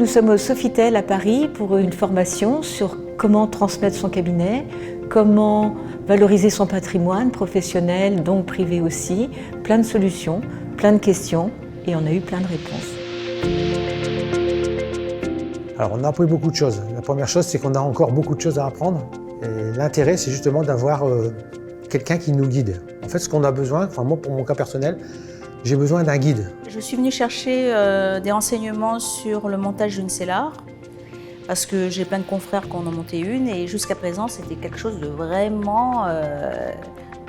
Nous sommes au Sofitel à Paris pour une formation sur comment transmettre son cabinet, comment valoriser son patrimoine professionnel, donc privé aussi. Plein de solutions, plein de questions et on a eu plein de réponses. Alors on a appris beaucoup de choses. La première chose, c'est qu'on a encore beaucoup de choses à apprendre. Et l'intérêt, c'est justement d'avoir quelqu'un qui nous guide. En fait, ce qu'on a besoin, enfin moi pour mon cas personnel, j'ai besoin d'un guide. Je suis venue chercher des renseignements sur le montage d'une cellar parce que j'ai plein de confrères qui en ont monté une et jusqu'à présent c'était quelque chose de vraiment...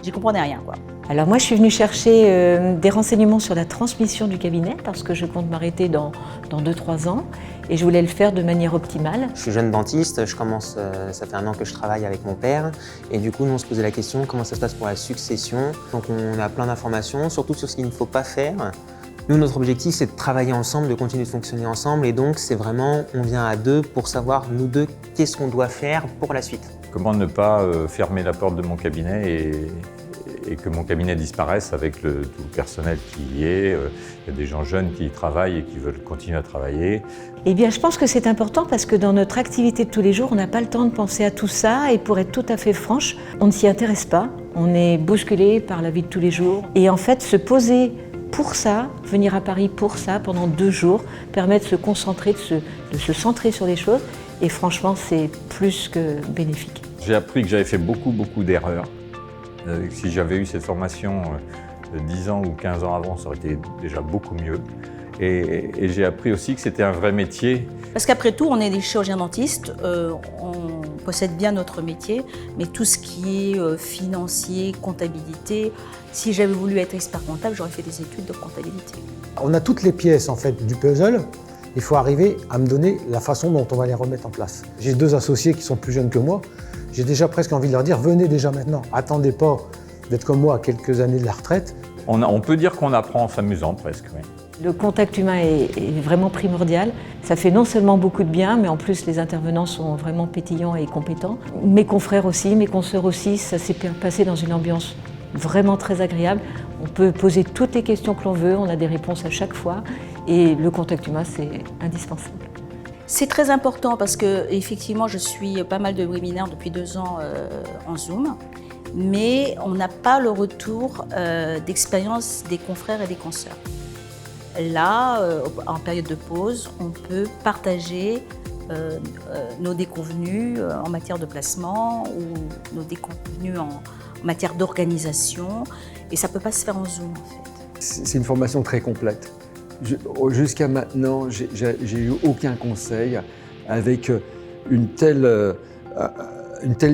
j'y comprenais rien, quoi. Alors moi je suis venue chercher des renseignements sur la transmission du cabinet parce que je compte m'arrêter dans 2-3 ans et je voulais le faire de manière optimale. Je suis jeune dentiste, ça fait 1 an que je travaille avec mon père et du coup nous on se posait la question comment ça se passe pour la succession. Donc on a plein d'informations, surtout sur ce qu'il ne faut pas faire. Nous notre objectif c'est de travailler ensemble, de continuer de fonctionner ensemble et donc c'est vraiment on vient à deux pour savoir nous deux qu'est-ce qu'on doit faire pour la suite. Comment ne pas fermer la porte de mon cabinet et que mon cabinet disparaisse avec tout le personnel qui y est. Il y a des gens jeunes qui y travaillent et qui veulent continuer à travailler. Eh bien, je pense que c'est important parce que dans notre activité de tous les jours, on n'a pas le temps de penser à tout ça et pour être tout à fait franche, on ne s'y intéresse pas. On est bousculé par la vie de tous les jours. Et en fait, se poser pour ça, venir à Paris pour ça pendant 2 jours, permet de se concentrer, de se centrer sur les choses et franchement, c'est plus que bénéfique. J'ai appris que j'avais fait beaucoup d'erreurs. Si j'avais eu cette formation 10 ans ou 15 ans avant, ça aurait été déjà beaucoup mieux. Et j'ai appris aussi que c'était un vrai métier. Parce qu'après tout, on est des chirurgiens dentistes, on possède bien notre métier, mais tout ce qui est financier, comptabilité, si j'avais voulu être expert comptable, j'aurais fait des études de comptabilité. On a toutes les pièces en fait du puzzle. Il faut arriver à me donner la façon dont on va les remettre en place. J'ai 2 associés qui sont plus jeunes que moi. J'ai déjà presque envie de leur dire, venez déjà maintenant. Attendez pas d'être comme moi à quelques années de la retraite. On peut dire qu'on apprend en s'amusant presque, oui. Le contact humain est vraiment primordial. Ça fait non seulement beaucoup de bien, mais en plus les intervenants sont vraiment pétillants et compétents. Mes confrères aussi, mes consoeurs aussi, ça s'est passé dans une ambiance vraiment très agréable. On peut poser toutes les questions que l'on veut, on a des réponses à chaque fois. Et le contact humain, c'est indispensable. C'est très important parce que effectivement, je suis pas mal de webinaires depuis 2 ans en Zoom, mais on n'a pas le retour d'expérience des confrères et des consoeurs. Là, en période de pause, on peut partager nos déconvenus en matière de placement ou nos déconvenus en matière d'organisation, et ça ne peut pas se faire en Zoom en fait. C'est une formation très complète. Jusqu'à maintenant, j'ai eu aucun conseil avec une telle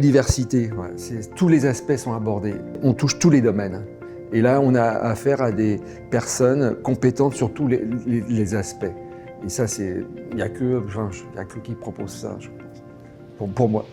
diversité. Ouais, tous les aspects sont abordés. On touche tous les domaines. Et là, on a affaire à des personnes compétentes sur tous les aspects. Et ça, il n'y a que qui propose ça, je pense, pour moi.